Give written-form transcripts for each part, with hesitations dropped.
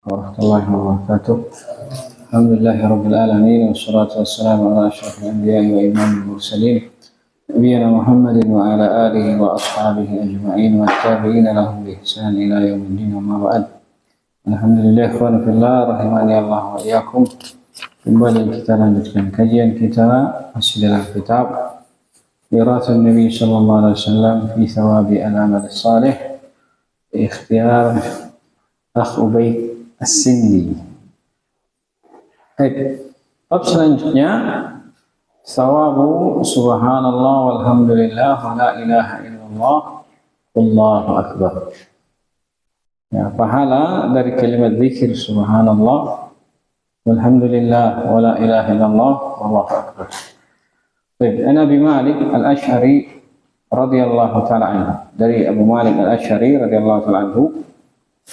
warahmatullahi wabarakatuh. Alhamdulillahirabbil alamin wassalatu wassalamu ala asyrofil anbiya'i wa imamil mursalin nabiyina Muhammadin wa ala alihi wa ashabihi ajma'in wa tabi'ina lahum bi ihsan ila yaumiddin amma ba'd. Alhamdulillah ikhwan fillah rahimani Allah wa iyyakum. Kembali kita lanjutkan kajian kita masih dalam kitab Mirathun Nabi sallallahu alaihi wasallam fi thawabi al-amal as-salih bi ikhtiyar Akh Ubaid As-Sindi. Baik, bab selanjutnya sawabu subhanallah walhamdulillah wa la ilaha illallah wallahu akbar. Ya, pahala dari kalimat zikir subhanallah walhamdulillah wa la ilaha illallah wallahu akbar. Baik, An Abi Malik Al-Asy'ari radhiyallahu taala anhu. Dari Abu Malik Al-Asy'ari radhiyallahu taala anhu,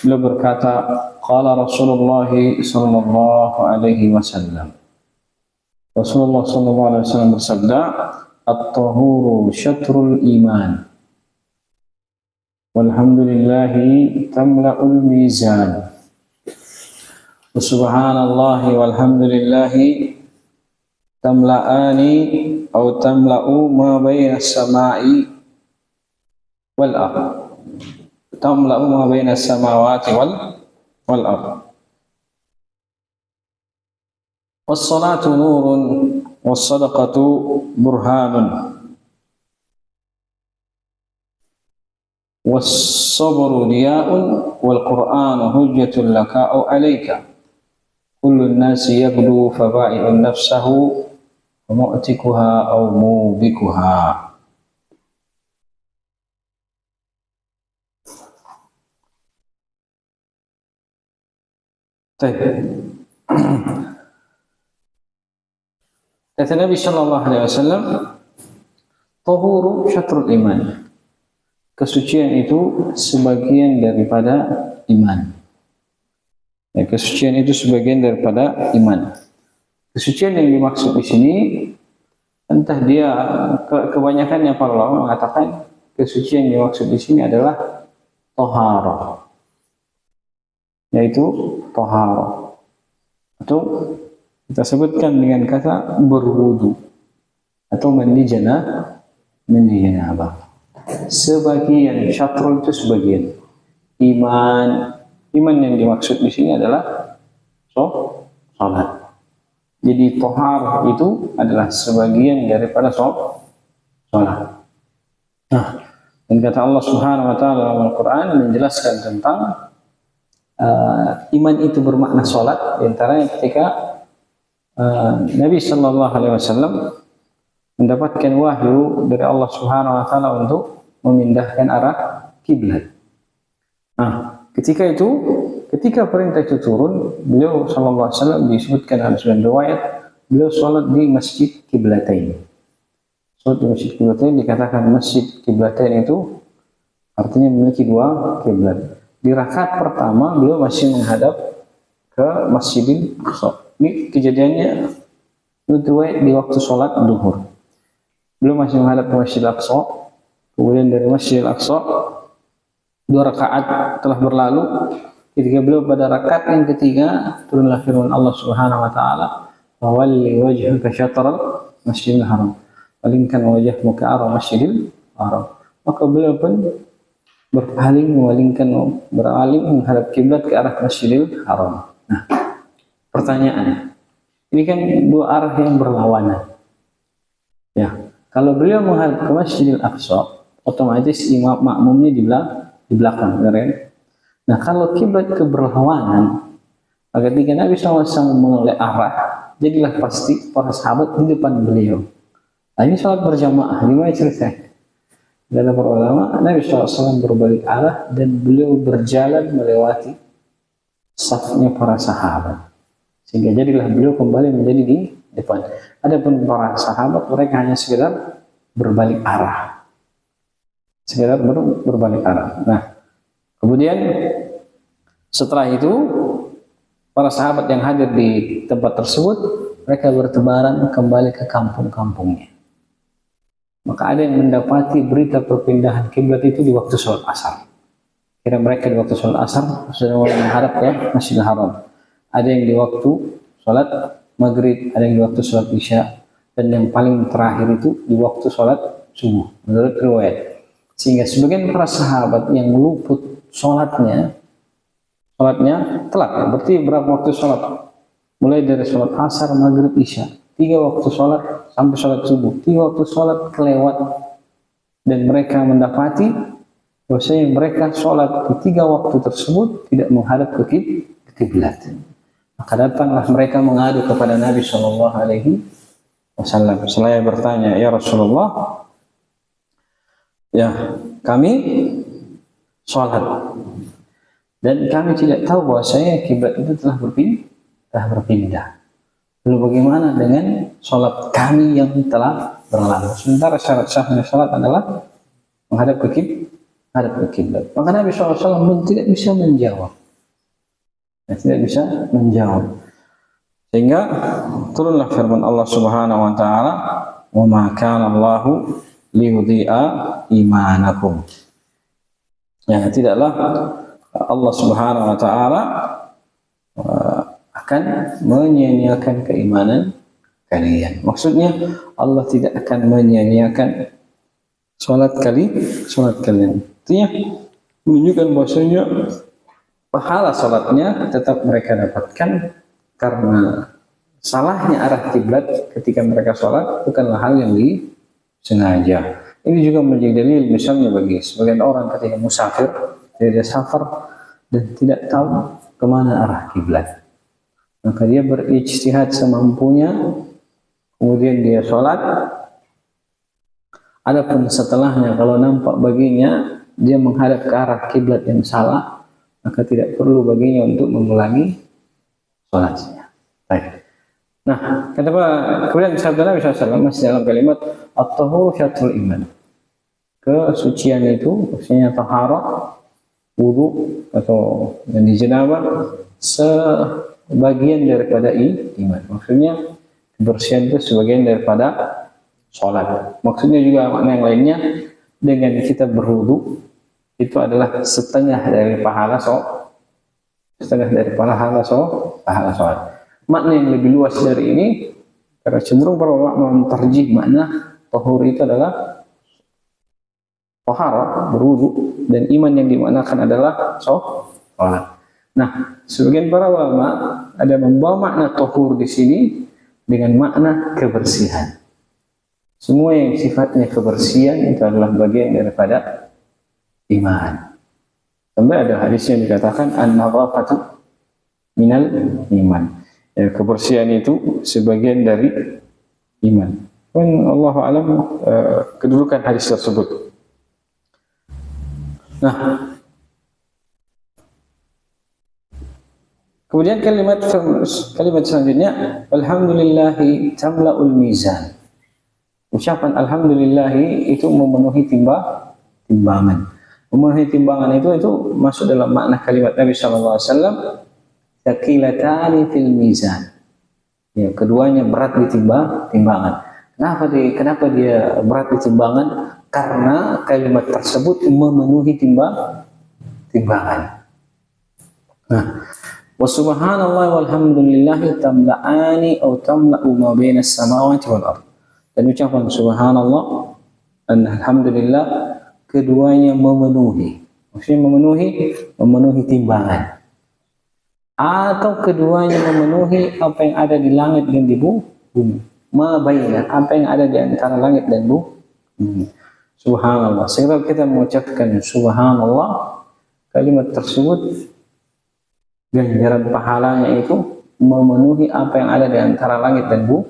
beliau berkata, qala Rasulullah sallallahu alaihi wasallam. Rasulullah sallallahu alaihi wasallam bersabda, at-tahuru syatrul iman. Walhamdulillahi tamla'ul mizan. Subhanallahi walhamdulillahi tamla'ani atau tamla'u ma baina as-sama'i wal ardh. Tamla'u ma baina as-samawati wal ardh. Was-salatu nurun was-sadaqatu burhanun was-sabru diya'un wal qur'anu hujjatun laka aw 'alaika. Kullu an-nasi yaghdu fa ba'i'un nafsahu wa mu'tikuha aw mubikuha. Kata Nabi sallallahu alaihi wasallam, tahuru syatrul iman. Kesucian itu sebagian daripada iman. Ya, kesucian itu sebagian daripada iman. Kesucian yang dimaksud di sini, entah dia kebanyakannya para ulama mengatakan kesucian yang dimaksud di sini adalah taharah, yaitu taharah, atau kita sebutkan dengan kata berwudu atau mandi janabah. Sebagian, syatrul itu sebagian. Iman yang dimaksud di sini adalah salat. Jadi tahar itu adalah sebagian daripada salat. Nah, dan kata Allah Subhanahu wa taala dalam Al-Qur'an menjelaskan tentang iman itu bermakna salat, di antaranya ketika Nabi sallallahu alaihi wasallam mendapatkan wahyu dari Allah Subhanahu wa taala untuk memindahkan arah kiblat. Nah, ketika perintah itu turun, beliau sallallahu alaihi wasallam disebutkan dalam sebuah riwayat, beliau salat di Masjid Qiblatain. Salat di Masjid Qiblatain dikatakan Masjid Qiblatain itu artinya memiliki dua kiblat. Di rakaat pertama beliau masih menghadap ke Masjidil Aqsa. Ini kejadiannya di waktu sholat duhur. Beliau masih menghadap ke Masjidil Aqsa. Kemudian dari Masjidil Aqsa 2 rakaat telah berlalu. Ketika beliau pada rakaat yang ketiga, turunlah firman Allah Subhanahu wa taala, "Wa walli wajhaka syatral Masjidil Haram." Palingkan wajahmu ke arah Masjidil Haram. Maka beliau pun berpaling menghadap kiblat ke arah Masjidil Haram. Nah, pertanyaan, ini kan dua arah yang berlawanan. Ya, kalau beliau menghadap ke Masjidil Aqsa, otomatis imam makmumnya di belakang, kan? Nah, kalau kiblat keberlawanan, ketika Nabi SAW menoleh arah, jadilah pasti para sahabat di depan beliau. Nah, ini sholat berjamaah, gimana ceritanya? Dalam para ulama, Nabi SAW berbalik arah dan beliau berjalan melewati safnya para sahabat, sehingga jadilah beliau kembali menjadi di depan. Adapun para sahabat, mereka hanya sekedar berbalik arah, berbalik arah. Nah, kemudian setelah itu para sahabat yang hadir di tempat tersebut, mereka bertebaran kembali ke kampung-kampungnya. Maka ada yang mendapati berita perpindahan kiblat itu di waktu sholat asar. Kira mereka di waktu sholat asar sudah mulai menghadap ke Masjidil Haram. Ada yang di waktu sholat maghrib, ada yang di waktu sholat isya, dan yang paling terakhir itu di waktu sholat subuh menurut riwayat. Sehingga sebagian para sahabat yang luput sholatnya telat. Berarti berapa waktu sholat? Mulai dari sholat asar, maghrib, isya, 3 waktu sholat sampai sholat subuh, 3 waktu sholat kelewat, dan mereka mendapati bahwasanya mereka sholat di 3 waktu tersebut tidak menghadap ke kiblat. Maka datanglah mereka mengadu kepada Nabi Shallallahu Alaihi Wasallam. Saya bertanya, ya Rasulullah, ya kami sholat dan kami tidak tahu bahwasanya kiblat itu telah berpindah. Lalu bagaimana dengan sholat kami yang telah berlalu? Sementara syarat sahnya sholat adalah menghadap ke kiblat. Maka Nabi SAW pun tidak bisa menjawab. Sehingga turunlah firman Allah Subhanahu wa taala, "Wa ma kana Allahu liyudhi'a imanakum." Ya, tidaklah Allah Subhanahu wa taala akan menyia-nyiakan keimanan kalian. Maksudnya Allah tidak akan menyia-nyiakan salat kalian. Artinya menunjukkan bahwasanya pahala salatnya tetap mereka dapatkan, karena salahnya arah kiblat ketika mereka salat bukanlah hal yang disengaja. Ini juga menjadi dalil misalnya bagi sebagian orang ketika musafir, tidak safar dan tidak tahu kemana arah kiblat. Maka dia berijtihad semampunya, kemudian dia salat. Adapun setelahnya kalau nampak baginya dia menghadap ke arah kiblat yang salah, maka tidak perlu baginya untuk mengulangi salatnya. Baik. Nah, kemudian sabda Nabi SAW masih dalam kalimat at-tahuru syatrul iman. Kesucian itu maksudnya taharah, wudu atau mandi janabah sebagian daripada iman. Maksudnya kebersihan itu sebagian daripada sholat. Maksudnya juga makna yang lainnya, dengan kita berwudu itu adalah setengah dari pahala sholat. Makna yang lebih luas dari ini, karena cenderung para ulama mentarjih makna tahur itu adalah taharah, berwudu, dan iman yang dimaknakan adalah sholat. Nah, sebagian para ulama ada membawa makna tahur di sini dengan makna kebersihan. Semua yang sifatnya kebersihan itu adalah bagian daripada iman. Sampai ada hadis yang dikatakan an-nadhafatu minal iman. Ya, kebersihan itu sebagian dari iman. Dan Allahu a'lam kedudukan hadis tersebut. Nah, kemudian kalimat selanjutnya, alhamdulillahi tamla'ul mizan. Ucapan alhamdulillahi itu memenuhi timbangan. Memenuhi timbangan itu masuk dalam makna kalimat Nabi SAW, thaqilatani fil mizan. Ya, keduanya berat di timbangan. Kenapa dia berat di timbangan? Karena kalimat tersebut memenuhi timbangan. Nah, wa subhanallah walhamdulillahi tamla'ani atau tamla'u ma bainas samawati wal ardh. Dan ucapan subhanallah dan alhamdulillah keduanya memenuhi. Maksudnya memenuhi timbangan. Atau keduanya memenuhi apa yang ada di langit dan di bumi. Ma baina, apa yang ada di antara langit dan bumi. Subhanallah. Setelah kita mengucapkan subhanallah, kalimat tersebut ganjaran pahalanya itu memenuhi apa yang ada di antara langit dan bumi.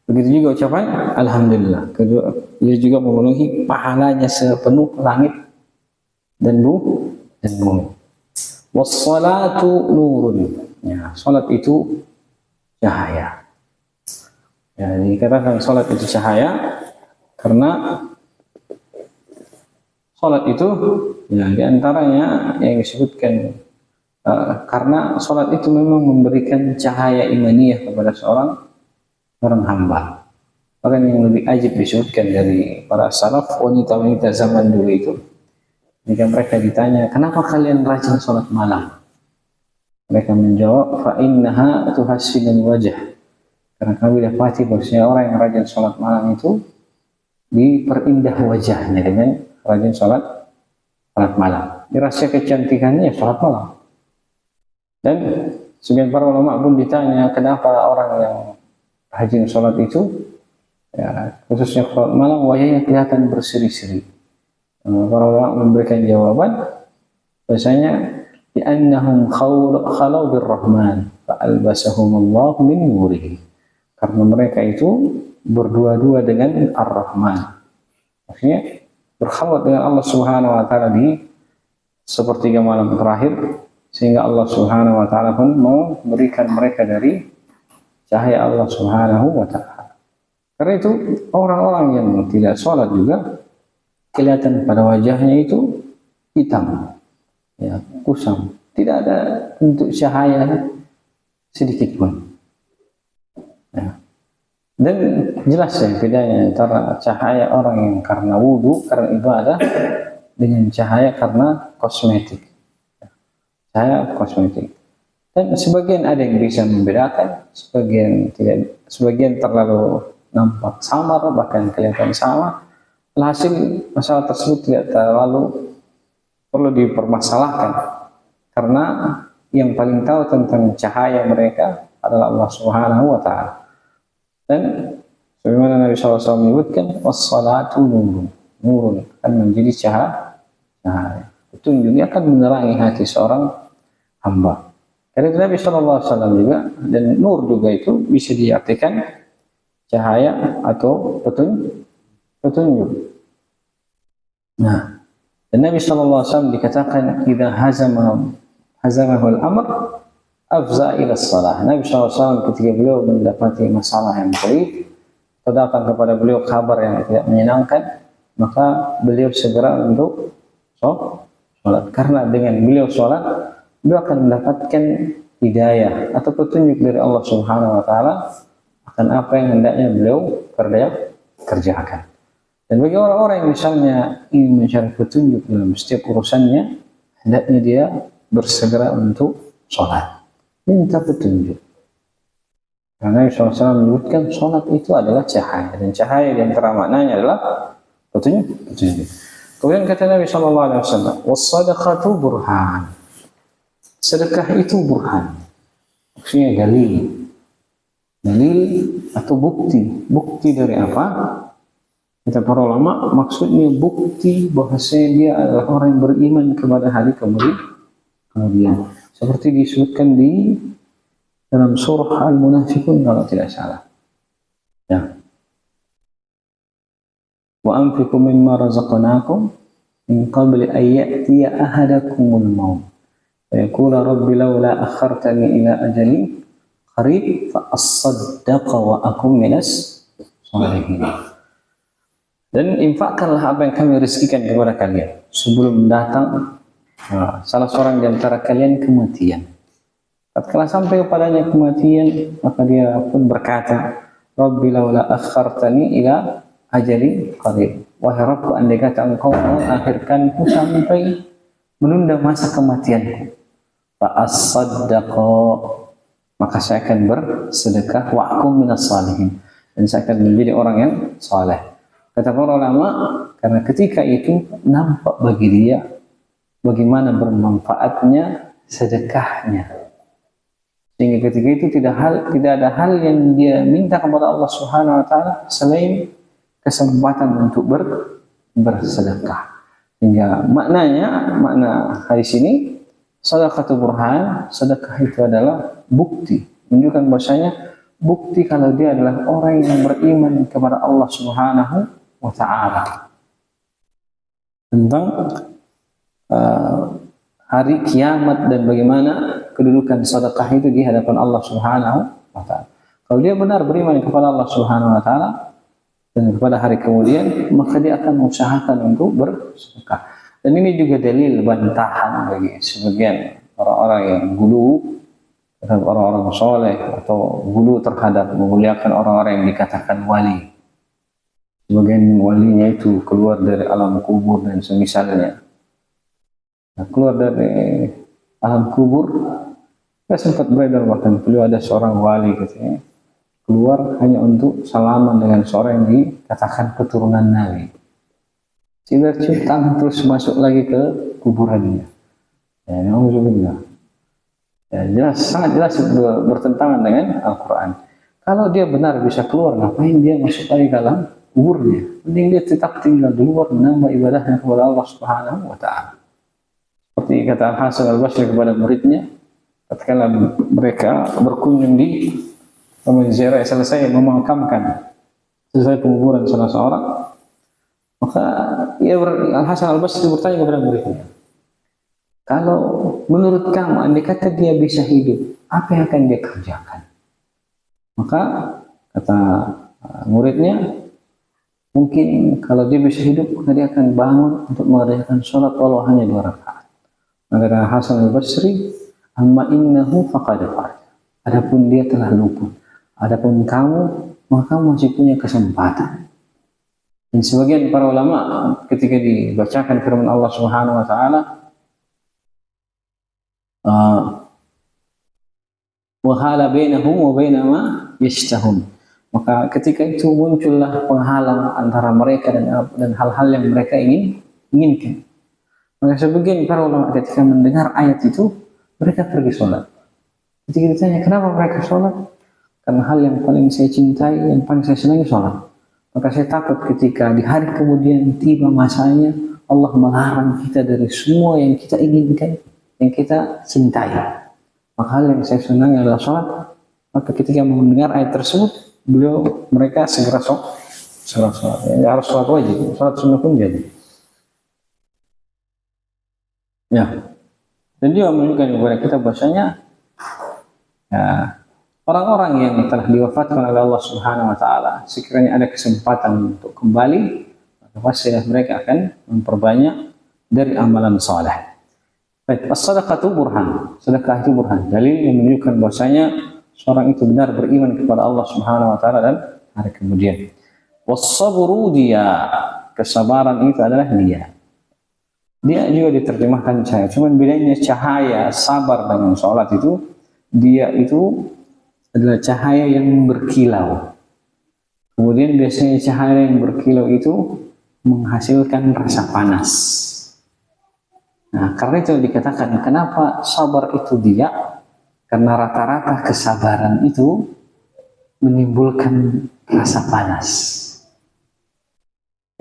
Begitu juga ucapan alhamdulillah. Dia juga memenuhi pahalanya sepenuh langit dan bumi. Wassalatu nurun. Ya, salat itu cahaya. Ya, dikatakan salat itu cahaya karena salat itu ya diantaranya yang disebutkan karena salat itu memang memberikan cahaya imaniyah kepada seorang hamba. Bahkan yang lebih ajib disebutkan dari para salaf, wanita-wanita zaman dulu itu, jika mereka ditanya, kenapa kalian rajin sholat malam? Mereka menjawab, fa innaha tuhassinul wajah. Karena kami dapati bahwasanya orang yang rajin sholat malam itu diperindah wajahnya dengan rajin sholat malam. Dirasa kecantikannya sholat malam. Dan sebagian para ulama pun ditanya, kenapa orang yang rajin sholat itu, ya, khususnya sholat malam, wajahnya kelihatan berseri-seri. Para ulama memberikan jawaban, bahasanya li'annahum khalau birrahman fa'albasahumullahu min nurihi. Karena mereka itu berdua-dua dengan Ar-Rahman. Maksudnya berkhawat dengan Allah Subhanahu wa taala di sepertiga malam terakhir, sehingga Allah Subhanahu wa taala pun memberikan mereka dari cahaya Allah Subhanahu wa taala. Karena itu orang-orang yang tidak sholat juga kelihatan pada wajahnya itu hitam, ya, kusam, tidak ada bentuk cahaya sedikit pun. Ya. Dan jelas ya bedanya antara cahaya orang yang karena wudhu, karena ibadah, dengan cahaya karena kosmetik. Cahaya kosmetik. Dan sebagian ada yang bisa membedakan, sebagian tidak, sebagian terlalu nampak samar, bahkan kelihatan sama. Hasil masalah tersebut tidak terlalu perlu dipermasalahkan, karena yang paling tahu tentang cahaya mereka adalah Allah Subhanahu wa taala. Dan sebagaimana Nabi SAW menyebutkan, was-salatu nurun, akan menjadi cahaya. Petunjuknya akan menerangi hati seorang hamba. Karena itu Nabi SAW juga, dan nur juga itu bisa diartikan cahaya atau petunjuk. Nah, dan Nabi SAW dikatakan, idza hazamahul amr afza ila salah. Nabi SAW ketika beliau mendapati masalah yang pelik, atau datang kepada beliau kabar yang tidak menyenangkan, maka beliau segera untuk sholat. Karena dengan beliau sholat, beliau akan mendapatkan hidayah atau petunjuk dari Allah Subhanahu wa taala akan apa yang hendaknya beliau kerjakan. Dan bagi orang-orang yang misalnya ingin mencari petunjuk dalam setiap urusannya, hendaknya dia bersegera untuk sholat, minta petunjuk. Karena Nabi SAW menyebutkan sholat itu adalah cahaya, dan cahaya di antara maknanya adalah petunjuk. Kemudian kata Nabi SAW, was-sadaqatu burhan. Sedekah itu burhan, maksudnya dalil atau bukti dari apa? Kata para ulama, maksudnya bukti bahwasanya dia adalah orang yang beriman kepada hari kemudian. Seperti disebutkan di dalam surah Al-Munafiqun kalau tidak salah. Ya. Wa anfiqu mimma razaqnakum min qabli an ya'tiya ahadakumul maut. Wa yaqula rabbi laula akhartani ila ajalin qarib fa asaddaqa wa akum minas shalihin. Dan infakkanlah apa yang kami rezekikan kepada kalian sebelum datang salah seorang di antara kalian kematian. Tatkala sampai kepadanya kematian, maka dia pun berkata, Rabbi laula akhartani ila ajalin qarib. Wahai Rabbku, andai kata engkau mengakhirkanku sampai menunda masa kematianku, fa asaddaqa, maka saya akan bersedekah, wa akum minas salihin, dan saya akan menjadi orang yang saleh. Kata para ulama, karena ketika itu nampak bagi dia bagaimana bermanfaatnya sedekahnya, sehingga ketika itu tidak ada hal yang dia minta kepada Allah Subhanahu wa taala selain kesempatan untuk bersedekah. Hingga makna hadis ini, sedekah burhan, sedekah itu adalah bukti, menunjukkan bahwasanya bukti kalau dia adalah orang yang beriman kepada Allah Subhanahu wa ta'ala tentang hari kiamat dan bagaimana kedudukan sedekah itu di hadapan Allah Subhanahu wa ta'ala. Kalau dia benar beriman kepada Allah Subhanahu wa ta'ala dan kepada hari kemudian, maka dia akan mengusahakan untuk bersedekah. Dan ini juga dalil bantahan bagi sebagian orang-orang yang gulu terhadap orang-orang soleh, atau gulu terhadap memuliakan orang-orang yang dikatakan wali. sebagian walinya itu keluar dari alam kubur dan semisalnya. Nah, keluar dari alam kubur, saya sempat beredar bahkan beliau ada seorang wali katanya keluar hanya untuk salaman dengan seorang yang dikatakan keturunan Nabi. Sehingga cium tangan terus masuk lagi ke kuburannya. Ya, alhamdulillah. Ya, jelas, sangat jelas bertentangan dengan Al-Quran. Kalau dia benar bisa keluar, ngapain dia masuk lagi ke dalam kuburnya? Mending dia tetap tinggal di luar menambah ibadahnya kepada Allah Subhanahu wa Ta'ala. Seperti kata Al-Hasan Al-Basri kepada muridnya, ketika mereka berkunjung di ziarah selesai memakamkan selesai penguburan salah seorang, maka Al-Hasan Al-Basri bertanya kepada muridnya, kalau menurut kamu andai kata dia bisa hidup, apa yang akan dia kerjakan? Maka kata muridnya, mungkin kalau dia bisa hidup maka dia akan bangun untuk mengerjakan sholat walau hanya 2 rakaat. Maka Hasan Al-Basri, amma innahu faqad fa'al. Adapun dia telah luput. Adapun kamu, maka kamu masih punya kesempatan. Dan sebagian para ulama ketika dibacakan firman Allah Subhanahu wa taala, wa hala bainahum wa baina ma yashtahun. Maka ketika itu muncullah penghalang antara mereka dan hal-hal yang mereka inginkan. Maka sebagian para ulama ketika mendengar ayat itu, mereka pergi sholat. Ketika ditanya kenapa mereka sholat, karena hal yang paling saya cintai, yang paling saya senangi sholat. Maka saya takut ketika di hari kemudian tiba masanya, Allah melarang kita dari semua yang kita inginkan, yang kita cintai. Maka hal yang saya senangi adalah sholat. Maka ketika mendengar ayat tersebut, mereka segera sholat. Ya, harus sholat wajib, sholat sunnah pun jadi. Ya, dan dia menunjukkan kepada kita bahasanya ya, orang-orang yang telah diwafatkan oleh Allah Subhanahu wa taala, sekiranya ada kesempatan untuk kembali, maka pastilah mereka akan memperbanyak dari amalan saleh. Baik, as-sadaqatu burhan. Sedekah itu burhan, dalil yang menunjukkan bahasanya seorang itu benar beriman kepada Allah Subhanahu wa taala dan hari kemudian. Was-sabru dia, kesabaran itu adalah dia. Dia juga diterjemahkan cahaya. Cuman bedanya cahaya sabar dengan sholat itu, dia itu adalah cahaya yang berkilau. Kemudian biasanya cahaya yang berkilau itu menghasilkan rasa panas. Nah, karena itu dikatakan kenapa sabar itu dia? Karena rata-rata kesabaran itu menimbulkan rasa panas.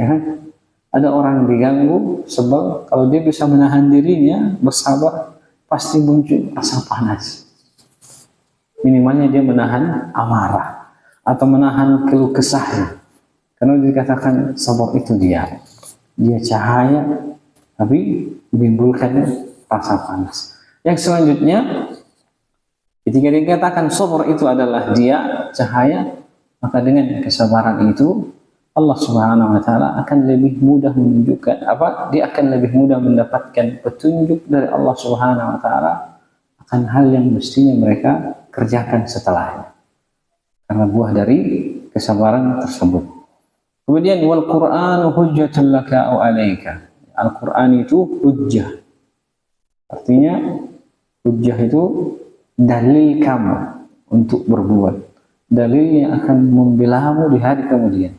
Ya kan? Ada orang diganggu, sebab kalau dia bisa menahan dirinya, bersabar, pasti muncul rasa panas. Minimalnya dia menahan amarah atau menahan keluh kesahnya. Karena dikatakan sabar itu dia cahaya, tapi menimbulkan rasa panas. Yang selanjutnya, ketika dikatakan sabar itu adalah dia cahaya, maka dengan kesabaran itu Allah Subhanahu wa taala akan lebih mudah menunjukkan dia akan lebih mudah mendapatkan petunjuk dari Allah Subhanahu wa taala akan hal yang mestinya mereka kerjakan setelahnya. Karena buah dari kesabaran tersebut. Kemudian wal Qur'anu hujjatun laka aw 'alaika. Al-Qur'an itu hujjah. Artinya hujjah itu dalil kamu untuk berbuat. Dalil yang akan membelamu di hari kemudian.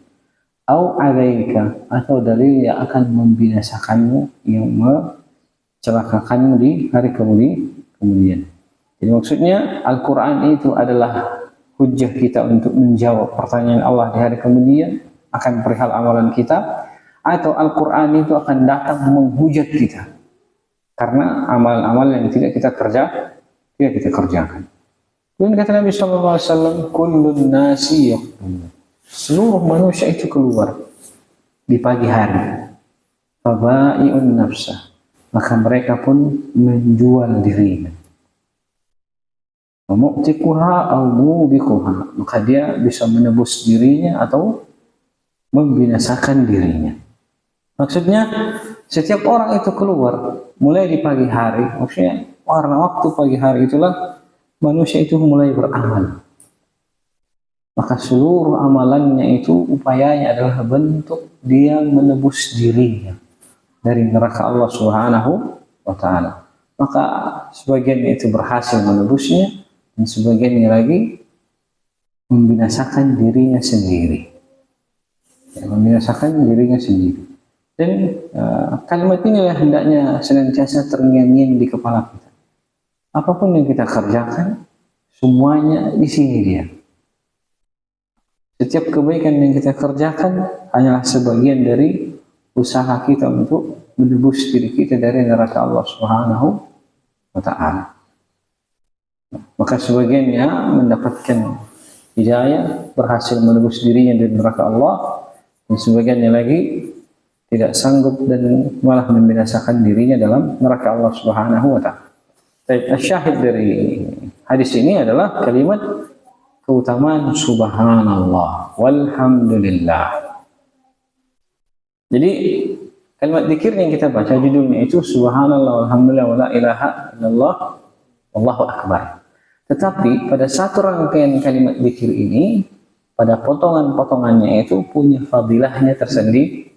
Au alaika, atau dalil yang akan membinasakanmu, yang mencelakakanmu di hari kemudian. Jadi maksudnya Al-Quran itu adalah hujjah kita untuk menjawab pertanyaan Allah di hari kemudian akan perihal amalan kita, atau Al-Quran itu akan datang menghujat kita karena amal-amal yang tidak kita kerjakan. Dan kata Nabi SAW, kullun nasi yaqum. Seluruh manusia itu keluar di pagi hari. Fabai'un nafsah. Maka mereka pun menjual dirinya. Mu'tikuha au mubikuha. Maka dia bisa menebus dirinya atau membinasakan dirinya. Maksudnya setiap orang itu keluar mulai di pagi hari. Maksudnya warna waktu pagi hari itulah manusia itu mulai beramal. maka seluruh amalannya itu upayanya adalah bentuk dia menebus dirinya dari neraka Allah Subhanahu wa taala. Maka sebagian itu berhasil menebusnya dan sebagiannya lagi membinasakan dirinya sendiri. Ya, membinasakan dirinya sendiri. Dan kalimat inilah hendaknya senantiasa terngiang-ngiang di kepala kita. Apapun yang kita kerjakan, semuanya di sini dia. Setiap kebaikan yang kita kerjakan hanyalah sebagian dari usaha kita untuk menebus diri kita dari neraka Allah Subhanahu wa taala. Maka sebagiannya mendapatkan hidayah, berhasil menebus dirinya dari neraka Allah, dan sebagiannya lagi tidak sanggup dan malah membinasakan dirinya dalam neraka Allah Subhanahu wa taala. Syahid dari hadis ini adalah kalimat keutamaan subhanallah walhamdulillah. Jadi kalimat dzikir yang kita baca judulnya itu subhanallah walhamdulillah wala ilaha illallah wallahu akbar. Tetapi pada satu rangkaian kalimat dzikir ini, pada potongan-potongannya itu punya fadilahnya tersendiri.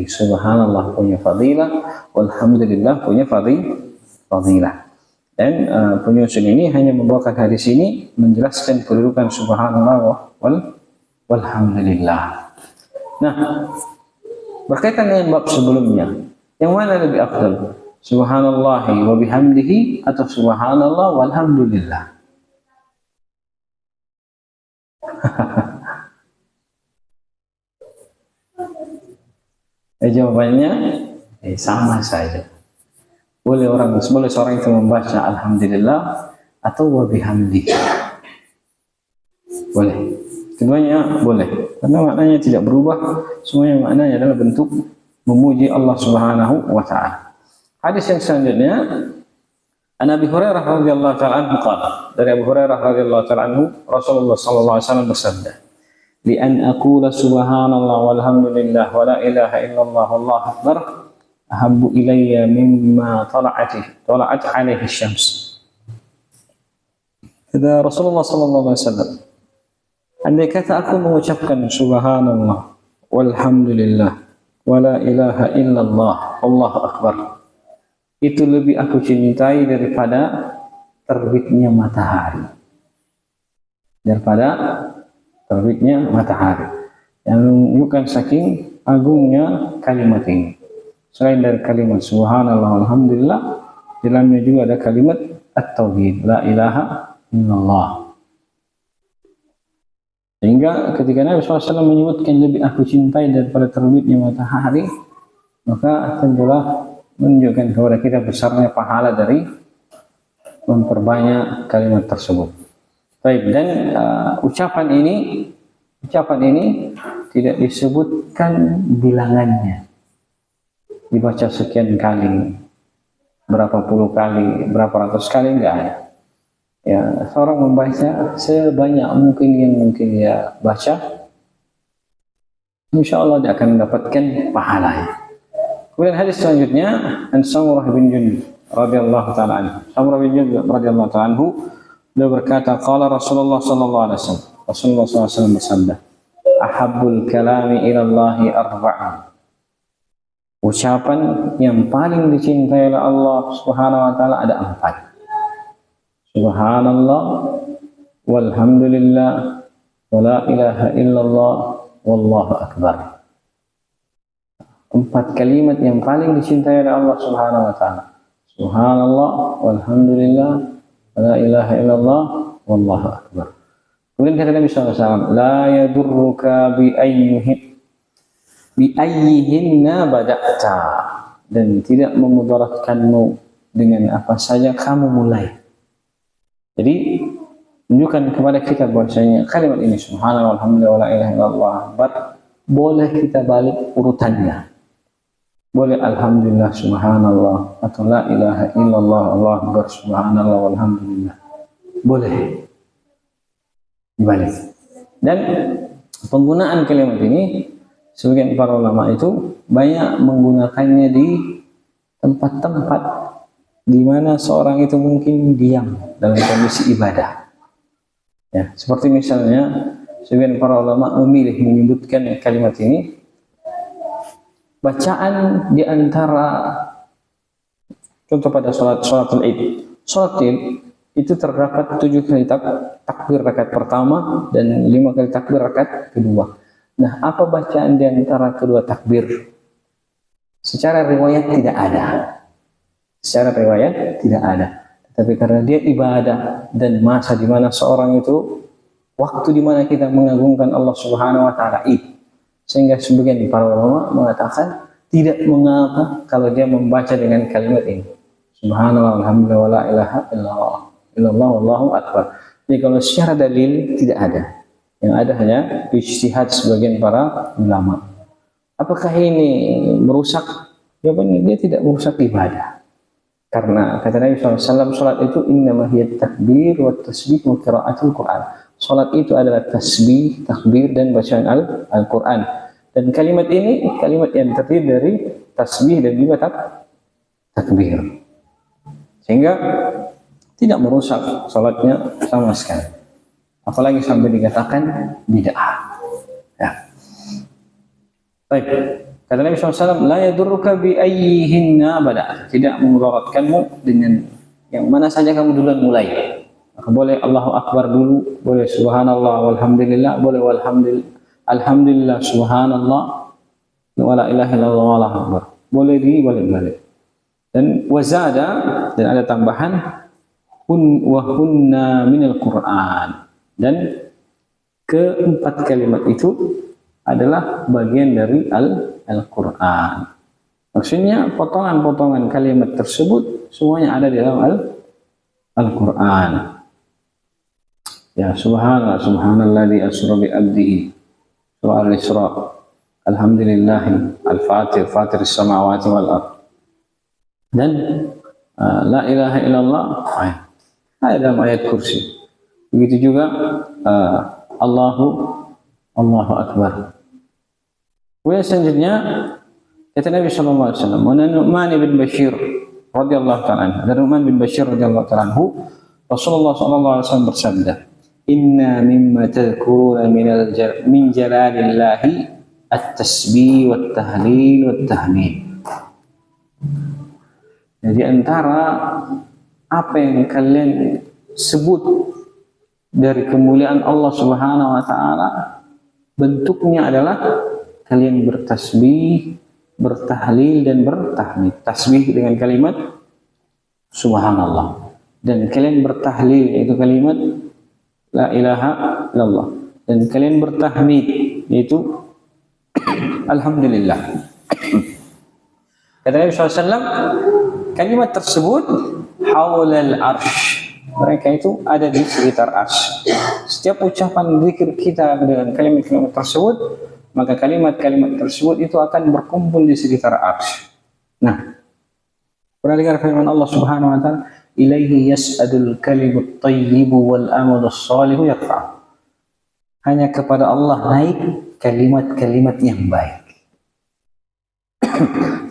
Subhanallah punya fadilah, walhamdulillah punya fadilah. Dan penyusun ini hanya membawakan hadis ini menjelaskan kedudukan subhanallah walhamdulillah. Nah, berkaitan dengan bab sebelumnya, yang mana lebih afdal? Subhanallah wa bihamdihi atau subhanallah walhamdulillah? Jawabannya sama saja. Boleh seorang itu membaca alhamdulillah atau wa bihamdihi. Boleh. Keduanya boleh. Karena maknanya tidak berubah. Semuanya maknanya adalah bentuk memuji Allah Subhanahu wa taala. Hadis yang selanjutnya, An Abi Hurairah radhiyallahu taala anhu qala. Dari Abu Hurairah radhiyallahu taala anhu, Rasulullah sallallahu alaihi wasallam bersabda, "Li an aqula subhanallah walhamdulillah wa la ilaha illallah wallahu akbar ahabbu ilayya mimma tala'at alaihi syams." Kata Rasulullah sallallahu alaihi wasallam, andai kata aku mengucapkan subhanallah walhamdulillah wa la ilaha illallah wallahu akbar, itu lebih aku cintai daripada terbitnya matahari. Daripada terbitnya matahari. Yang menunjukkan saking agungnya kalimat ini. Selain dari kalimat subhanallah alhamdulillah, di dalamnya juga ada kalimat at-tauhid, la ilaha illallah. Sehingga ketika Nabi SAW menyebutkan lebih aku cintai daripada terbitnya matahari, maka tentulah menunjukkan kepada kita besarnya pahala dari memperbanyak kalimat tersebut. Baik, dan ucapan ini tidak disebutkan bilangannya. Dibaca sekian kali, berapa puluh kali, berapa ratus kali, enggak ada. Ya, seorang membaca sebanyak mungkin yang mungkin dia baca, insya Allah dia akan mendapatkan pahalanya. Kemudian hadis selanjutnya, An Samurah bin Jundub radhiyallahu taala anhu. Samurah bin Jundub radhiyallahu taala anhu, beliau berkata, qala Rasulullah sallallahu alaihi wasallam. Rasulullah sallallahu alaihi wasallam bersabda, "Ahabbul kalami ila Allahi arba'un." Ucapan yang paling dicintai oleh Allah Subhanahu wa taala ada 4. Subhanallah walhamdulillah wa la ilaha illallah wallahu akbar. 4 kalimat yang paling dicintai oleh Allah Subhanahu wa taala. Subhanallah walhamdulillah wa la ilaha illallah wallahu akbar. Kemudian kata Nabi SAW, la yadurruka bi ayyihinna bada'ta, dan tidak memudaratkanmu dengan apa saja kamu mulai. Jadi menunjukkan kepada kita bahwasanya kalimat ini subhanallah walhamdulillah wa la ilaha illallah akbar boleh kita balik urutannya. Boleh alhamdulillah subhanallah atau la ilaha illallah Allahu akbar subhanallah walhamdulillah. Boleh dibalik. Dan penggunaan kalimat ini sebagian para ulama itu banyak menggunakannya di tempat-tempat di mana seorang itu mungkin diam dalam kondisi ibadah. Ya, seperti misalnya sebagian para ulama memilih menyebutkan kalimat ini bacaan di antara, contoh pada sholatul Id. Sholat Id itu terdapat 7 kali takbir rakaat pertama dan 5 kali takbir rakaat kedua. Nah, apa bacaan di antara kedua takbir? Secara riwayat tidak ada. Secara riwayat tidak ada. Tapi karena dia ibadah dan masa di mana seorang itu, waktu di mana kita mengagungkan Allah Subhanahu wa taala itu, sehingga sebagian para ulama mengatakan tidak mengapa kalau dia membaca dengan kalimat ini. Subhanallah, alhamdulillah, wa la ilaha illallah, wallahu akbar. Jadi kalau secara dalil tidak ada. Yang ada hanya ijtihad sebagian para ulama. Apakah ini merusak? Jawabannya, dia tidak merusak ibadah. Karena kata Nabi SAW, salat itu innama hiya takbir wa tasbih wa qiraatul Quran. Salat itu adalah tasbih, takbir dan bacaan Al-Quran. Dan kalimat ini kalimat yang terdiri dari tasbih dan juga takbir. Sehingga tidak merusak salatnya sama sekali. Apalagi sampai dikatakan bid'ah. Ya. Baik. Kata Nabi SAW, la yadurruka bi ayyihinna bada'. Tidak memudaratkanmu dengan yang mana saja kamu duluan mulai. Maka boleh Allahu Akbar dulu, boleh Subhanallah walhamdulillah, boleh alhamdulillah Subhanallah wa la ilaha illallah wallahu akbar. Boleh dibalik-balik. Dan wazada, dan ada tambahan wa hunna minal Qur'an. Dan keempat kalimat itu adalah bagian dari Al-Quran. Maksudnya potongan-potongan kalimat tersebut semuanya ada di dalam Al-Quran. Ya, subhanallah, subhanalladzi asra bi abdihi, surah Al-Isra, alhamdulillah, al-fatir, fatir samawati wal ard. Dan la ilaha illallah ada dalam ayat kursi. Begitu juga Allahu Akbar. Kemudian selanjutnya kata Nabi sallallahu alaihi wasallam, "Wa Nu'man bin Bashir radhiyallahu ta'ala anhu." Dari Nu'man bin Bashir radhiyallahu ta'ala anhu, Rasulullah sallallahu alaihi wasallam bersabda, "Inna mimma tadhkuruna min jalalillahi at-tasbih wat tahlil wat tahmid." Jadi antara apa yang kalian sebut dari kemuliaan Allah Subhanahu wa taala, bentuknya adalah kalian bertasbih, bertahlil dan bertahmid. Tasbih dengan kalimat subhanallah, dan kalian bertahlil yaitu kalimat la ilaha illallah, dan kalian bertahmid yaitu alhamdulillah. Kata Nabi SAW, kalimat tersebut haulal arsh, mereka itu ada di sekitar arsh. Setiap ucapan zikir kita dengan kalimat-kalimat tersebut, maka kalimat-kalimat tersebut itu akan berkumpul di sekitar arsy. Nah, pernah dengar firman Allah Subhanahu wa taala, "Ilaihi yas'adul kalimut thayyibu wal amalus shalihu yarfa'u." Hanya kepada Allah naik kalimat-kalimat yang baik.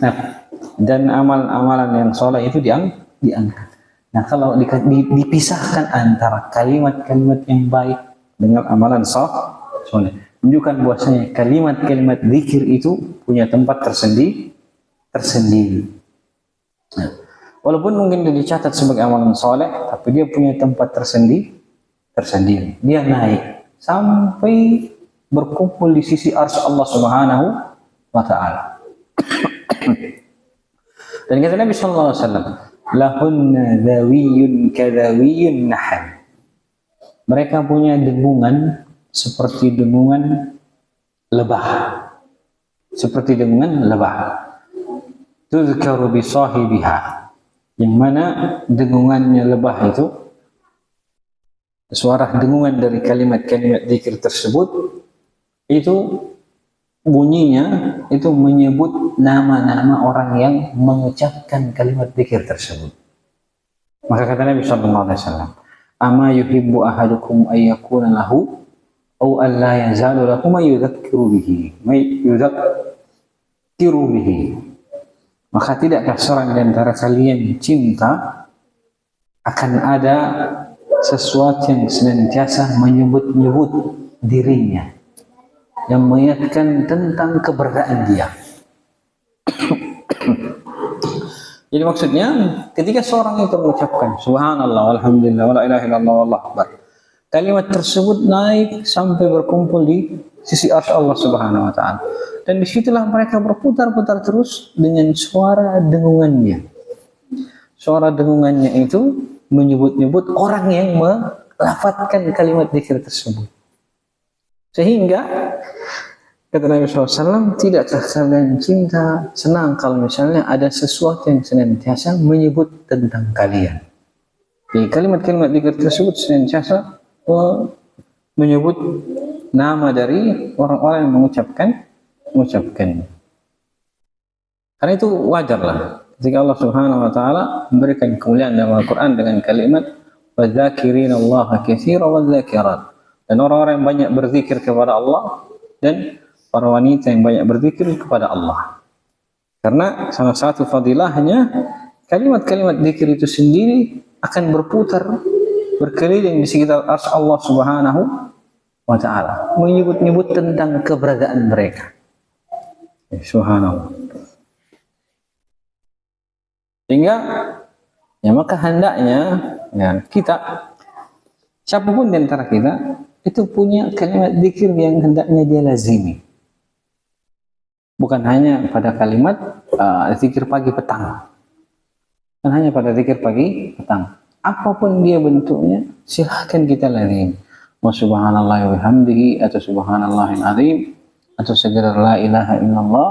Nah, dan amal-amalan yang saleh itu diangkat. Nah, kalau dipisahkan antara kalimat-kalimat yang baik dengan amalan saleh, menunjukkan bahwasanya kalimat-kalimat zikir itu punya tempat tersendiri. Nah, walaupun mungkin dia dicatat sebagai amalan soleh, tapi dia punya tempat tersendiri. Dia naik sampai berkumpul di sisi arsy Allah Subhanahu wa taala. Dan kata Nabi sallallahu alaihi wasallam, lahunna dhawiyyun kadhawiyyun nahl. Mereka punya dengungan seperti dengungan lebah. Seperti dengungan lebah. Tuzkaru bi sahibiha. Yang mana dengungannya lebah itu, suara dengungan dari kalimat-kalimat zikir tersebut itu bunyinya itu menyebut nama-nama orang yang mengucapkan kalimat zikir tersebut. Maka kata Nabi sallallahu alaihi wasallam, "Ama yuhibbu ahadukum ay yakuna lahu aw alla yazalu lahu may yudhakkiru bihi." Maka tidakkah seorang di antara kalian cinta akan ada sesuatu yang senantiasa menyebut-nyebut dirinya, yang mengingatkan tentang keberadaan dia. Jadi maksudnya ketika seorang itu mengucapkan subhanallah walhamdulillah wala ilaha illallah wallahu akbar, kalimat tersebut naik sampai berkumpul di sisi arsy Allah Subhanahu wa taala. Dan disitulah mereka berputar-putar terus dengan suara dengungannya. Suara dengungannya itu menyebut-nyebut orang yang melafadzkan kalimat zikir tersebut. Sehingga kata Nabi SAW, tidakkah kalian cinta, senang kalau misalnya ada sesuatu yang senantiasa menyebut tentang kalian. Jadi kalimat-kalimat zikir tersebut senantiasa menyebut nama dari orang-orang yang mengucapkannya. Karena itu wajarlah jika Allah Subhanahu wa taala memberikan kemuliaan dalam Al-Qur'an dengan kalimat wadzakirinallaha katsiran wadzakirat, dan orang-orang yang banyak berzikir kepada Allah dan para wanita yang banyak berzikir kepada Allah. Karena salah satu fadilahnya kalimat-kalimat zikir itu sendiri akan berputar berkeliling di sekitar arsy Allah Subhanahu wa taala, menyebut-nyebut tentang keberadaan mereka. Subhanallah. Sehingga ya maka hendaknya ya kita, siapapun di antara kita itu punya kalimat zikir yang hendaknya dia lazimi. Bukan hanya pada kalimat zikir pagi petang. Bukan hanya pada zikir pagi petang. Apapun dia bentuknya, silahkan kita lazimi. Wa subhanallah wa bihamdihi, atau subhanallahil azim, atau segera la ilaha illallah,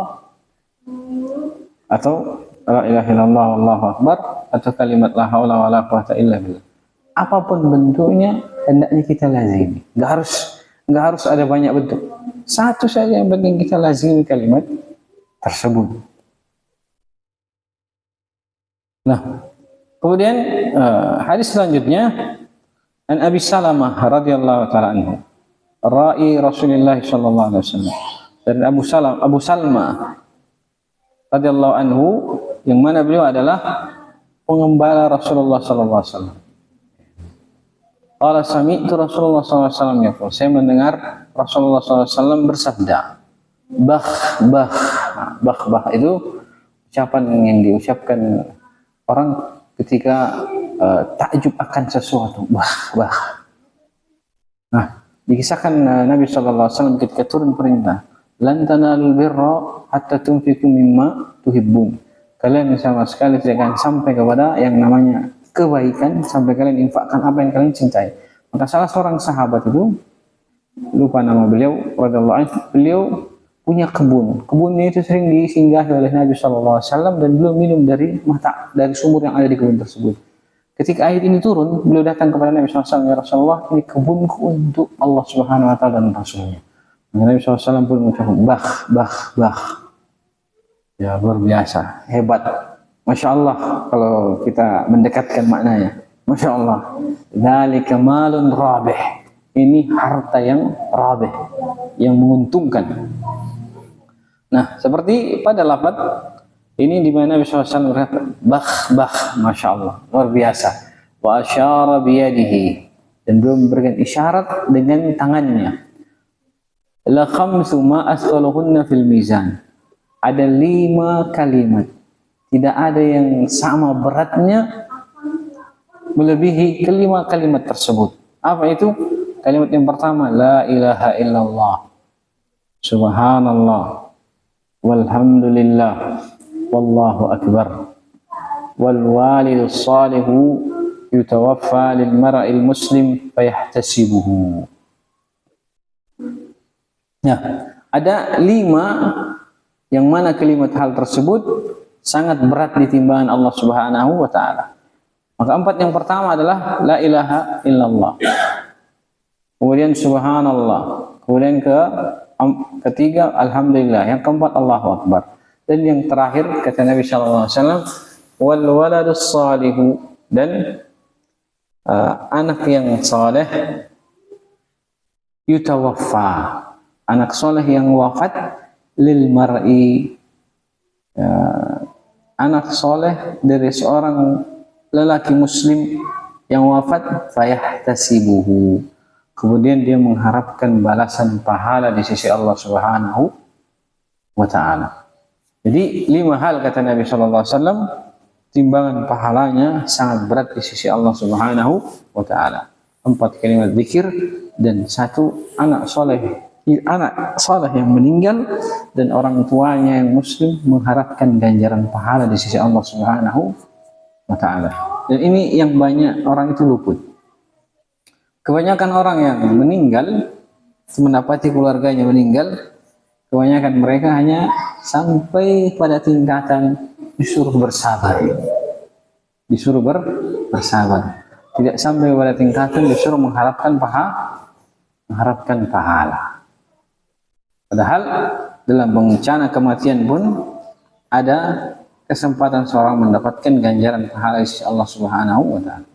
atau la ilaha illallah wallahu akbar, atau kalimat la haula wala quwata illa billah. Apapun bentuknya hendaknya kita lazimi. Enggak harus ada banyak bentuk. Satu saja yang penting kita lazimi kalimat tersebut. Nah, kemudian hadis selanjutnya, an Abi Salamah radhiyallahu taala anhu, ra'i Rasulullah sallallahu alaihi wasallam. Dari Abu Salma radhiyallahu anhu, yang mana beliau adalah pengembala Rasulullah sallallahu alaihi wasallam. Qala sami'tu Rasulullah sallallahu alaihi wasallam yaqul, saya mendengar Rasulullah sallallahu alaihi wasallam bersabda, bah itu ucapan yang diucapkan orang ketika takjub akan sesuatu. Bah. Nah, dikisahkan Nabi sallallahu alaihi wasallam ketika turun perintah, lan tanalul birra hatta tunfiqu mimma tuhibbun. Kalian sama sekali tidak akan sampai kepada yang namanya kebaikan sampai kalian infakkan apa yang kalian cintai. Maka salah seorang sahabat itu, lupa nama beliau, radhiyallahu anhu, beliau punya kebun. Kebunnya itu sering disinggahi oleh Nabi sallallahu alaihi wasallam, dan beliau minum dari sumur yang ada di kebun tersebut. Ketika air ini turun, beliau datang kepada Nabi sallallahu alaihi wasallam, ya Rasulullah, ini kebunku untuk Allah Subhanahu wa taala dan Rasulnya. Nabi sallallahu alaihi wasallam pun mengucapkan bah. Ya, luar biasa, hebat. Masya Allah kalau kita mendekatkan maknanya. Masya Allah. Dzalika malun rabih. Ini harta yang rabih, yang menguntungkan. Nah, seperti pada lafaz ini di mana Nabi SAW berkata bah, Masya Allah, luar biasa. Wa asyara biyadihi, dan beliau memberikan isyarat dengan tangannya. La khamsu ma asqaluhunna fil mizan. Ada 5 kalimat, tidak ada yang sama beratnya melebihi kelima kalimat tersebut. Apa itu? Kalimat yang pertama, la ilaha illallah, subhanallah, walhamdulillah, wallahu akbar, wal walidus salihu yutawaffa lil mar'il muslim fayahtasibuhu. Nah, ada 5 yang mana kalimat hal tersebut sangat berat di timbangan Allah Subhanahu wa taala. Maka 4 yang pertama adalah la ilaha illallah. Kemudian subhanallah. Kemudian ketiga alhamdulillah. Yang keempat Allahu akbar. Dan yang terakhir kata Nabi sallallahu alaihi wasallam, wal waladus salihu, dan anak yang saleh, yutawaffa, anak saleh yang wafat, lil mar'i, anak soleh dari seorang lelaki muslim yang wafat fayahtasibuhu, kemudian dia mengharapkan balasan pahala di sisi Allah Subhanahu wa taala. Jadi 5 hal kata Nabi sallallahu alaihi wasallam, timbangan pahalanya sangat berat di sisi Allah Subhanahu wa taala. 4 kalimat zikir dan 1 anak saleh yang meninggal dan orang tuanya yang muslim mengharapkan ganjaran pahala di sisi Allah Subhanahu wa taala. Dan ini yang banyak orang itu luput. Kebanyakan orang yang meninggal, mendapati keluarganya meninggal, kebanyakan mereka hanya sampai pada tingkatan disuruh bersabar. Disuruh bersabar. Tidak sampai pada tingkatan disuruh mengharapkan pahala. Padahal dalam bencana kematian pun ada kesempatan seorang mendapatkan ganjaran pahala dari Allah Subhanahu wa taala.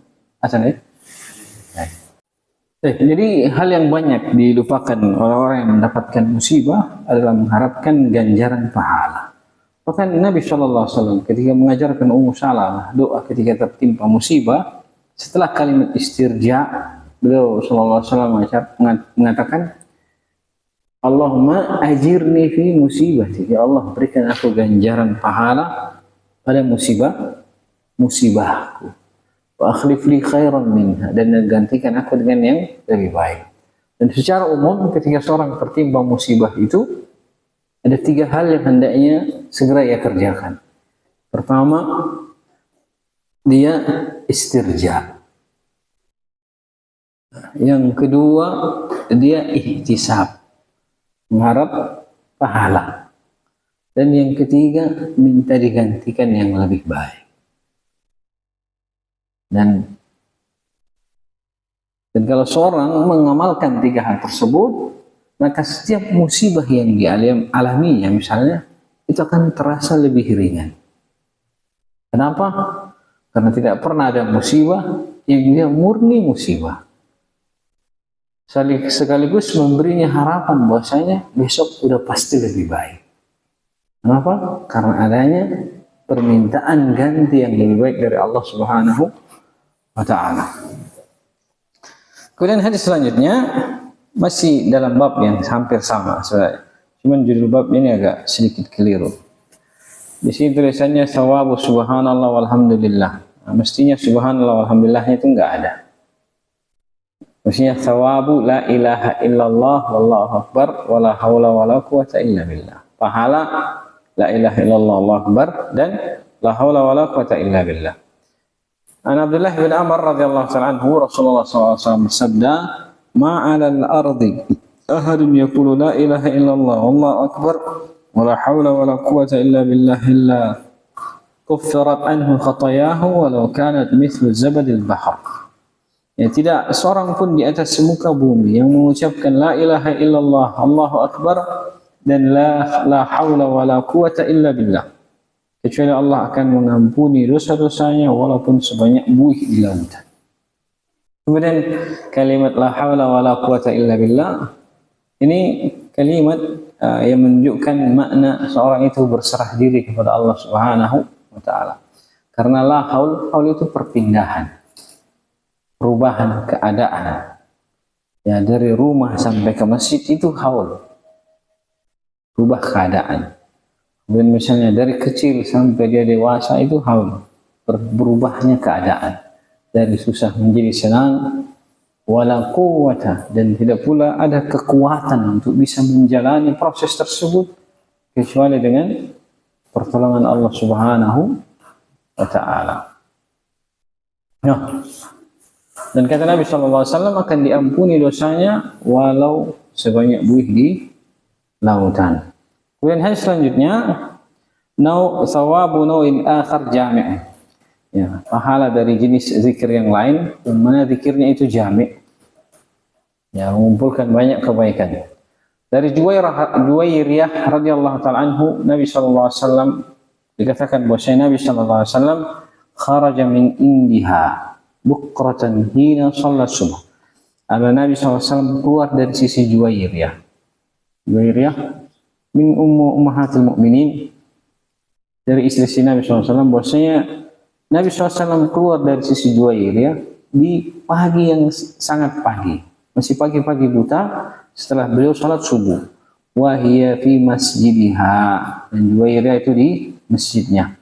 Jadi hal yang banyak dilupakan orang-orang yang mendapatkan musibah adalah mengharapkan ganjaran pahala. Bahkan Nabi sallallahu alaihi wasallam ketika mengajarkan Ummu Salamah doa ketika tertimpa musibah, setelah kalimat istirja, beliau sallallahu alaihi wasallam mengatakan, Allahumma ajirni fi musibati, ya Allah berikan aku ganjaran pahala pada musibahku, wa akhlif li khairan minha, dan gantikan aku dengan yang lebih baik. Dan secara umum ketika seorang tertimpa musibah itu ada 3 hal yang hendaknya segera ia kerjakan. Pertama, dia istirja. Yang kedua, dia ihtisab, mengharap pahala. Dan yang ketiga, minta digantikan yang lebih baik. Dan kalau seorang mengamalkan 3 hal tersebut, maka setiap musibah yang dialaminya misalnya, itu akan terasa lebih ringan. Kenapa? Karena tidak pernah ada musibah yang dia murni musibah. Sekaligus memberinya harapan bahwasanya besok sudah pasti lebih baik. Kenapa? Karena adanya permintaan ganti yang lebih baik dari Allah Subhanahu wa taala. Kemudian hadis selanjutnya masih dalam bab yang hampir sama sebenarnya. Cuman judul bab ini agak sedikit keliru. Di sini tulisannya sawabu subhanallah walhamdulillah. Nah, mestinya subhanallah walhamdulillahnya itu enggak ada. Mestinya sawabu la ilaha illallah wallahu akbar wala haula wala quwata illa billah. Pahala la ilaha illallah Allahu akbar dan la haula wala quwata illa billah. An Abdullah bin Amr radhiyallahu ta'ala anhu Rasulullah SAW bersabda, "Ma 'alal ardi ahadun yaqulu la ilaha illallah wallahu akbar wala haula wala quwata illa billah illa kuffirat anhu khatayahu walau kanat mithlu zabadil bahr." Ya, tidak seorang pun di atas muka bumi yang mengucapkan la ilaha illallah Allahu akbar dan la haula wala quwata illa billah, kecuali Allah akan mengampuni dosa-dosanya walaupun sebanyak buih di lautan. Kemudian kalimat la haula wala quwata illa billah ini kalimat yang menunjukkan makna seorang itu berserah diri kepada Allah Subhanahu wa taala. Karena la haul itu perpindahan, perubahan keadaan. Ya, dari rumah sampai ke masjid itu haul, rubah keadaan. Dan misalnya dari kecil sampai dia dewasa itu haul, berubahnya keadaan dari susah menjadi senang, wala quwwata, dan tidak pula ada kekuatan untuk bisa menjalani proses tersebut kecuali dengan pertolongan Allah Subhanahu wa taala. Nah, dan kata Nabi SAW akan diampuni dosanya walau sebanyak buih di lautan. Kemudian hadis selanjutnya, sawabu nau'in akhar jami'. Ya, pahala dari jenis zikir yang lain, yang mana zikirnya itu jami'. Ya, mengumpulkan banyak kebaikan. Dari Juwairiyah radhiyallahu ta'ala anhu, Nabi SAW dikatakan bahwa Nabi SAW kharaja min indiha bukratan hina shalat subuh. Nabi SAW keluar dari sisi Juwairiyah. Juwairiyah min ummahatil mu'minin, dari istri Nabi SAW, bahwasanya Nabi SAW keluar dari sisi Juwairiyah di pagi yang sangat pagi, masih pagi-pagi buta, setelah beliau salat subuh. Wahia fi masjidiha, dan Juwairiyah itu di masjidnya.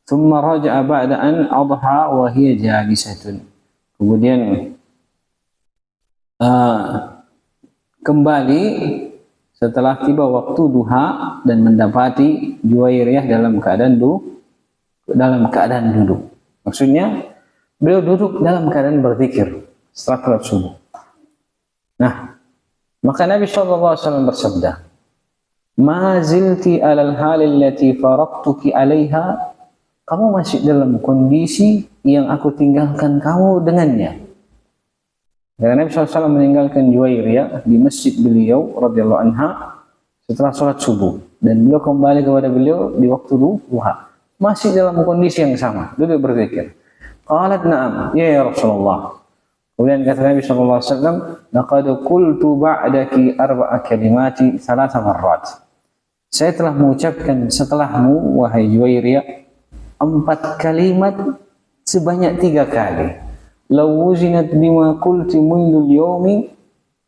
Thumma raja'a ba'da an adha wa hiya jalisatun. Kemudian kembali setelah tiba waktu duha dan mendapati Juwairiyah dalam keadaan duduk. Maksudnya beliau duduk dalam keadaan berzikir setelah salat subuh. Nah, maka Nabi SAW bersabda, "Ma zilti alal halil lati faraqtuki alaiha." Kamu masih dalam kondisi yang aku tinggalkan kamu dengannya. Karena Nabi SAW meninggalkan Juwairiyah di masjid beliau radhiyallahu anha setelah sholat subuh, dan beliau kembali kepada beliau di waktu duha, masih dalam kondisi yang sama, duduk berzikir. Qalat na'am, ya Rasulullah. Kemudian kata Nabi SAW, laqad qultu ba'daki arba'a kalimati thalatha marrat. Saya telah mengucapkan setelahmu, wahai Juwairiyah, 4 kalimat sebanyak 3 kali. Law wuzinat bima qulti mundul yawmi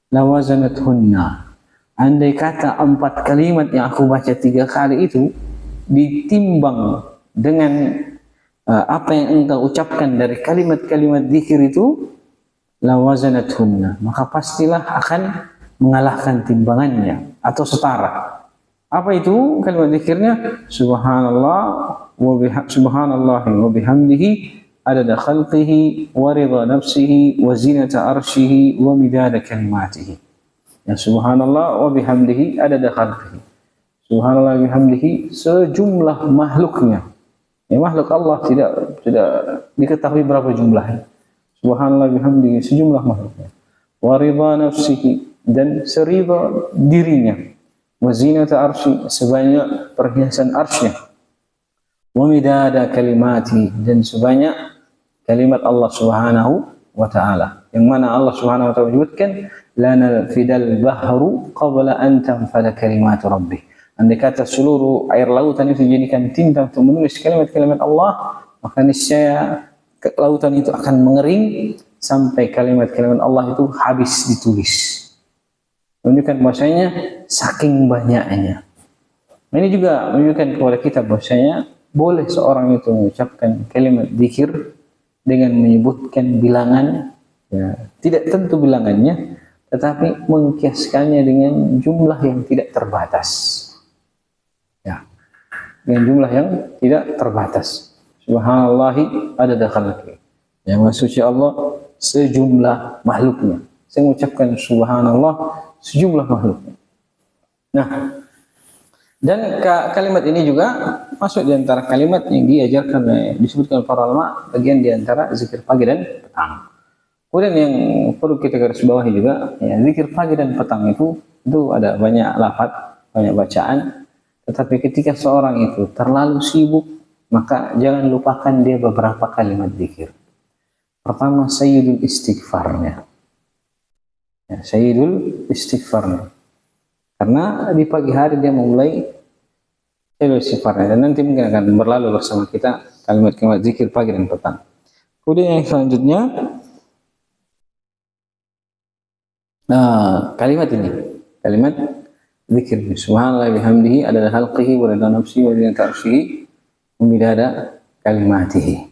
lawazanathunna. Andai kata 4 kalimat yang aku baca 3 kali itu ditimbang dengan apa yang engkau ucapkan dari kalimat-kalimat zikir itu, lawazanathunna, maka pastilah akan mengalahkan timbangannya atau setara. Apa itu kalimat zikirnya? Subhanallah wa bihamdihi adada khalqihi wa ridha nafsihi wa zinata arshihi wa midada kalimatihi. Ya, subhanallah wa bihamdihi adada khalqihi. Subhanallah wa bihamdihi, sejumlah makhluknya. Ya, makhluk Allah tidak diketahui berapa jumlahnya. Subhanallah bihamdihi, sejumlah makhluknya. Wa ridha nafsihi, dan seridha dirinya. Wa zinata arsy, sebanyak perhiasan arsy-Nya. Wa midada kalimati, dan sebanyak kalimat Allah Subhanahu wa taala. Yang mana Allah Subhanahu wa taala menyebutkan lana fidal bahru qabla an tanfada kalimat rabbih. Andai kata seluruh air lautan itu dijadikan tinta untuk menulis kalimat-kalimat Allah, maka niscaya lautan itu akan mengering sampai kalimat-kalimat Allah itu habis ditulis. Menunjukkan bahwasanya saking banyaknya. Nah, ini juga menunjukkan kepada kita bahwasanya boleh seorang itu mengucapkan kalimat zikir dengan menyebutkan bilangan, ya, tidak tentu bilangannya, tetapi mengkiaskannya dengan jumlah yang tidak terbatas. Ya, dengan jumlah yang tidak terbatas. Subhanallahi adada khalqi. Yang maha suci Allah sejumlah makhluknya. Saya mengucapkan subhanallah sejumlah makhluknya. Nah, dan kalimat ini juga masuk di antara kalimat yang diajarkan, disebutkan para ulama, bagian di antara zikir pagi dan petang. Kemudian yang perlu kita garis bawahi juga, ya, zikir pagi dan petang itu ada banyak lafaz, banyak bacaan. Tetapi ketika seorang itu terlalu sibuk, maka jangan lupakan dia beberapa kalimat zikir. Pertama, sayyidul istighfarnya. Ya, sayyidul istighfarnya. Karena di pagi hari dia memulai sayyidul istighfarnya, dan nanti mungkin akan berlalu bersama kita kalimat-kalimat zikir pagi dan petang. Kemudian yang selanjutnya, kalimat ini, kalimat zikir subhanallah bihamdihi adada khalqihi wa ridha nafsihi wa zinata arsyihi wa midada kalimatihi.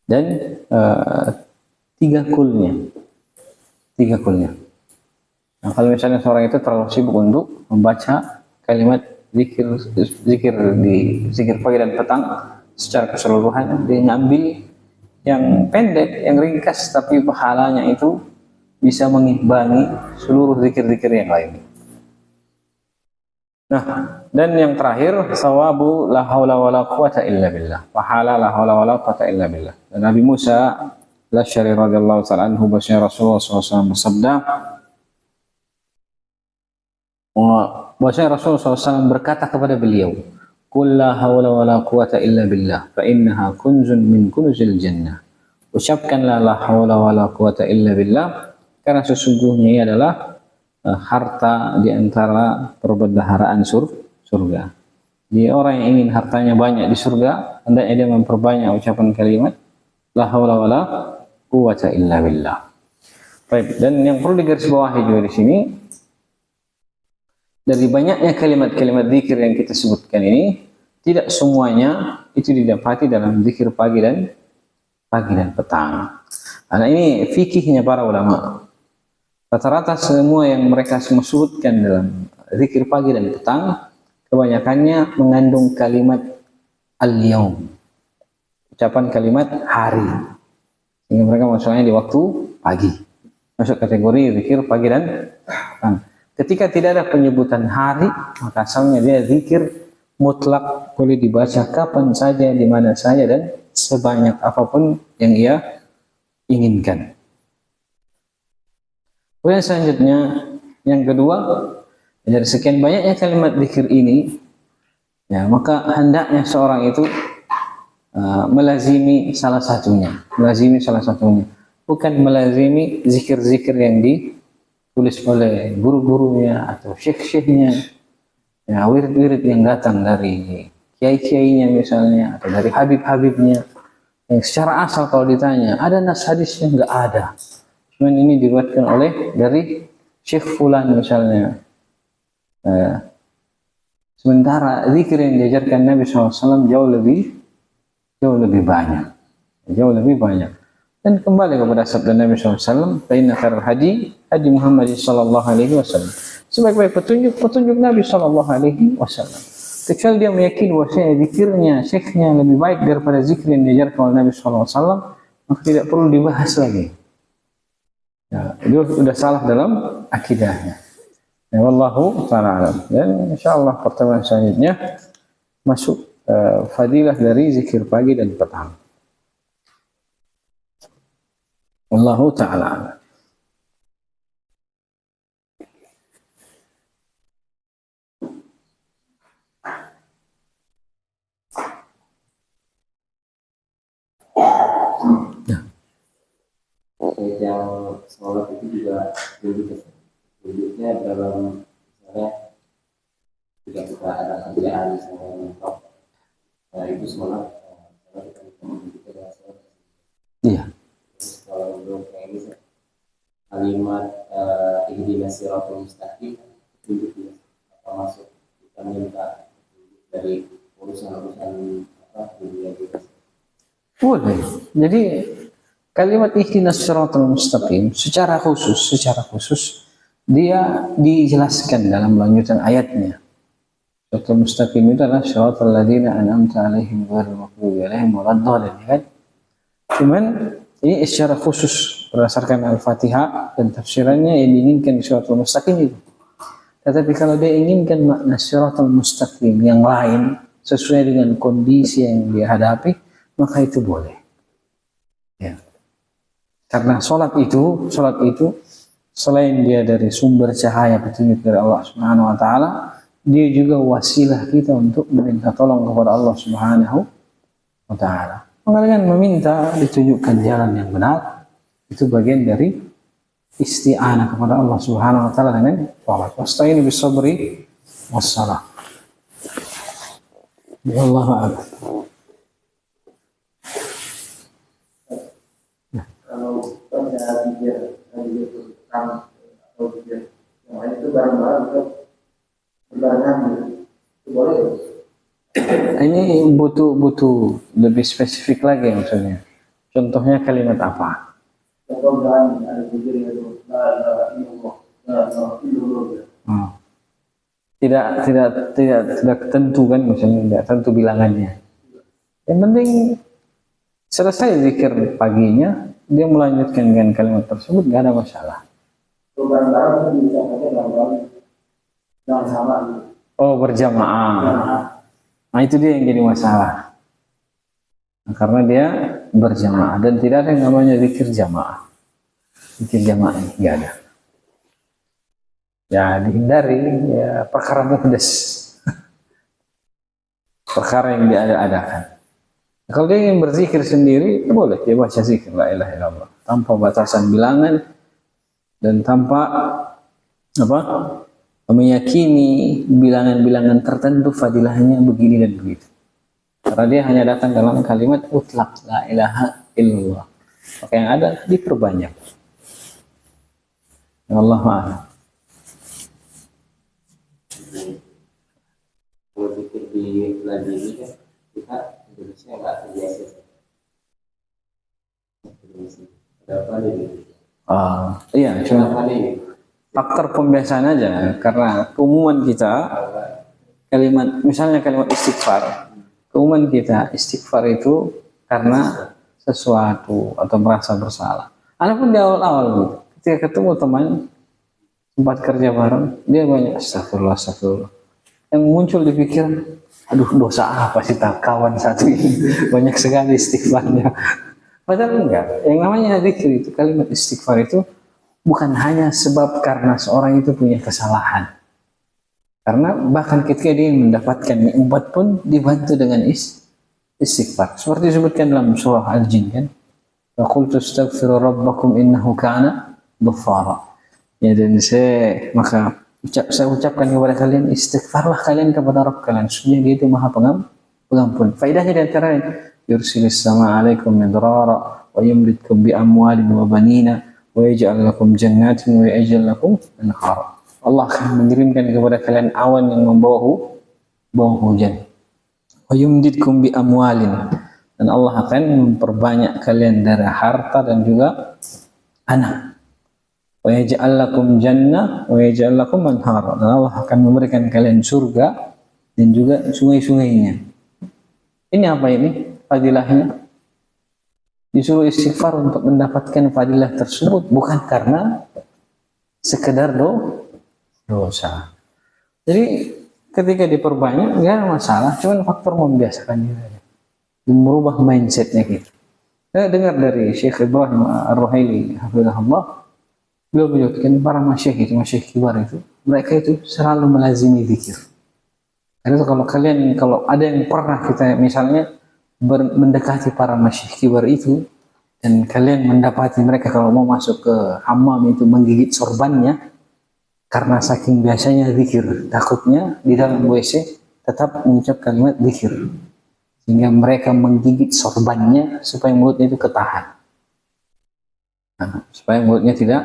Dan 3 kulnya. Nah, kalau misalnya seorang itu terlalu sibuk untuk membaca kalimat zikir pagi dan petang secara keseluruhan, dia ngambil yang pendek, yang ringkas, tapi pahalanya itu bisa mengimbangi seluruh zikir-zikir yang lain. Nah, dan yang terakhir, sawabu la haula wala quwata illa billah. Pahala la haula wala quwata illa billah. Dan Nabi Musa al-Asy'ari radhiyallahu ta'ala anhu, bahwasanya Rasulullah SAW bersabda, bahwasanya Rasulullah SAW berkata kepada beliau, "Qul la haula wala quwata illa billah, fa innaha kunzun min kunuzil jannah." Ucapkanlah la haula wala quwata illa billah, karena sesungguhnya ia adalah harta di antara perbendaharaan surga. Jadi orang yang ingin hartanya banyak di surga, hendaknya dia memperbanyak ucapan kalimat la haula wala quwwata illa billah. Baik, dan yang perlu digarisbawahi juga di sini, dari banyaknya kalimat-kalimat zikir yang kita sebutkan ini, tidak semuanya itu didapati dalam zikir pagi dan petang. Karena ini fikihnya para ulama. Rata-rata semua yang mereka semua sebutkan dalam zikir pagi dan petang, kebanyakannya mengandung kalimat al-yaum, ucapan kalimat hari, sehingga mereka maksudnya di waktu pagi, masuk kategori zikir pagi dan petang. Ketika tidak ada penyebutan hari, maka asalnya dia zikir mutlak, boleh dibaca kapan saja, di mana saja, dan sebanyak apapun yang ia inginkan. Kemudian selanjutnya, yang kedua, dari sekian banyaknya kalimat zikir ini, ya, maka hendaknya seorang itu melazimi salah satunya, bukan melazimi zikir-zikir yang ditulis oleh guru-gurunya atau syekh-syekhnya, ya, wirid-wirid yang datang dari kiai-kiainya misalnya, atau dari habib-habibnya, yang secara asal kalau ditanya ada nas hadisnya, nggak ada. Cuman ini diriwayatkan dari Syekh Fulan misalnya. Sementara zikir yang diajarkan Nabi SAW jauh lebih banyak. Dan kembali kepada sabda Nabi SAW, fa inna khairal hadi Muhammad sallallahu alaihi wasallam. Sebaik-baik petunjuk Nabi sallallahu alaihi wasallam. Kecuali dia meyakini bahwasanya zikirnya syekhnya lebih baik daripada zikir yang diajarkan oleh Nabi sallallahu alaihi wasallam, maka tidak perlu dibahas lagi. Ya, dia sudah salah dalam akidahnya. Ya, wallahu ta'ala alam. Dan insyaallah pertemuan selanjutnya masuk fadilah dari zikir pagi dan petang. Wallahu ta'ala alam. Yang sholat itu juga duduknya dalam, misalnya jika kita ada kerjaan misalnya mentok, itu sholat kita dengan sholat. Iya. Terus kalau untuk kayak ini kalimat ihdinas siratal mustaqim, duduk ya, apa masuk kita minta dari urusan-urusan dunia kita. Boleh. Jadi kalimat ihdinas siratal mustaqim secara khusus dia dijelaskan dalam lanjutan ayatnya. Siratal mustaqim itu adalah siratal ladzina an'amta 'alaihim ghairil maghdubi 'alaihim waladdallin, kan? Cuman ini secara khusus berdasarkan Al-Fatihah dan tafsirannya yang diinginkan di siratal mustaqim itu. Tetapi kalau dia inginkan makna siratal mustaqim yang lain sesuai dengan kondisi yang dia hadapi, maka itu boleh. Ya. Karena sholat itu selain dia dari sumber cahaya petunjuk dari Allah Subhanahu wa taala, dia juga wasilah kita untuk meminta tolong kepada Allah Subhanahu wa taala. Maka dengan meminta ditunjukkan jalan yang benar, itu bagian dari isti'anah kepada Allah Subhanahu wa taala dengan salat. Wasta'inu bis sabri was salah. Wallahu a'lam. Atau yang lain itu barang-barang itu berbarengan, itu boleh. Ini butuh lebih spesifik lagi maksudnya. Contohnya kalimat apa? Contoh misalnya ada zikir itu Tidak tentu kan, misalnya tidak tentu bilangannya. Yang penting selesai zikir paginya, dia melanjutkan dengan kalimat tersebut, nggak ada masalah. barang-barang itu bisa saja barang-barang yang sama. Oh, berjamaah. Nah, itu dia yang jadi masalah. Nah, karena dia berjamaah dan tidak ada yang namanya zikir jamaah. Zikir jamaah nggak ada. Ya, dihindari ya perkara muhdas. Perkara yang diadakan. Nah, kalau dia ingin berzikir sendiri, boleh dia baca zikir la ilaha illallah tanpa batasan bilangan dan tanpa meyakini bilangan-bilangan tertentu fadilahnya begini dan begitu. Karena dia hanya datang dalam kalimat mutlak la ilaha illallah. Maka yang ada diperbanyak. Allah a'lam. Kalau pikir di lagi ini kan kita Indonesia nggak terbiasa. Ada apa nih? Iya, cuma faktor pembiasaan aja, karena keumuman kita kalimat, misalnya kalimat istighfar, keumuman kita istighfar itu karena sesuatu atau merasa bersalah. Adapun di awal-awal gitu, ketika ketemu teman tempat kerja bareng, dia banyak astagfirullah, astagfirullah. Yang muncul di pikiran, aduh dosa apa sih tak kawan satu ini, banyak sekali istighfarnya. Padahal enggak. Yang namanya zikir itu, kalimat istighfar itu bukan hanya sebab karena seorang itu punya kesalahan. Karena bahkan ketika dia mendapatkan nikmat pun dibantu dengan istighfar. Seperti disebutkan dalam surah Al-Jin kan. Wa qultu astaghfiru rabbakum innahu kana ghaffara. Ya, dan saya ucapkan kepada kalian, istighfarlah kalian kepada Rabb kalian. Sesungguhnya dia itu Maha Pengampun. Faedahnya di antara ini, yursilis sama alaikum midrara wa yumdidkum bi amwalin wa banina wa yaj'al lakum jannatin wa yaj'al lakum anhara. Allah akan mengirimkan kepada kalian awan yang membawa hujan. Wa yumdidkum bi amwalin, dan Allah akan memperbanyak kalian dari harta dan juga anak. Wa yaj'al lakum jannah wa yaj'al lakum anhara, dan Allah akan memberikan kalian surga dan juga sungai-sungainya. Ini apa ini? Fadilahnya. Disuruh istighfar untuk mendapatkan fadilah tersebut, bukan karena sekedar dosa. Jadi ketika diperbanyak nggak masalah, cuman faktor membiasakan diri, merubah mindsetnya kita. Saya dengar dari Syekh Ibrahim Ar-Ruhaili hafizahullah, beliau menyebutkan para masyayikh kibar itu, mereka itu selalu melazimi zikir. Karena kalau ada yang pernah kita misalnya mendekati para masyayikh kibar itu, dan kalian mendapati mereka kalau mau masuk ke hammam itu menggigit sorbannya, karena saking biasanya zikir, takutnya di dalam WC tetap mengucap kalimat zikir, sehingga mereka menggigit sorbannya supaya mulutnya itu ketahan, supaya mulutnya tidak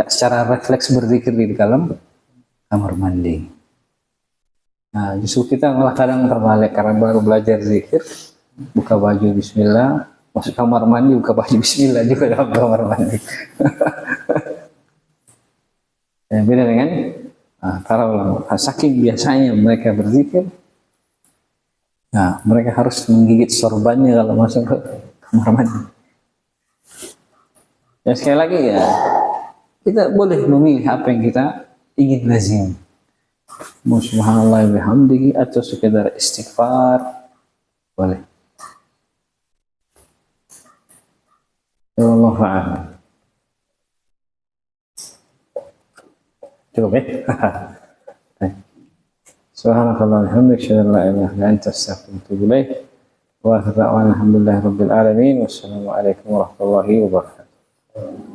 secara refleks berzikir di dalam kamar mandi. Nah, justru kita malah kadang terbalik, karena baru belajar zikir, buka baju bismillah, masuk kamar mandi buka baju bismillah juga dalam kamar mandi. Ya, beda dengan para ulama. Saking biasanya mereka berzikir, nah, mereka harus menggigit sorbannya kalau masuk ke kamar mandi. Ya, sekali lagi ya, kita boleh memilih apa yang kita ingin lazim. Subhanallah bihamdihi atau sekedar istighfar, boleh. Wallahu a'lam. Cukup ya? Subhanakallah walhamdulillah, asyhadu an la ilaha illa anta, astaghfiruka wa atubu ilaik. Wa alhamdulillahi rabbil alamin. Wassalamu alaikum warahmatullahi wabarakatuh.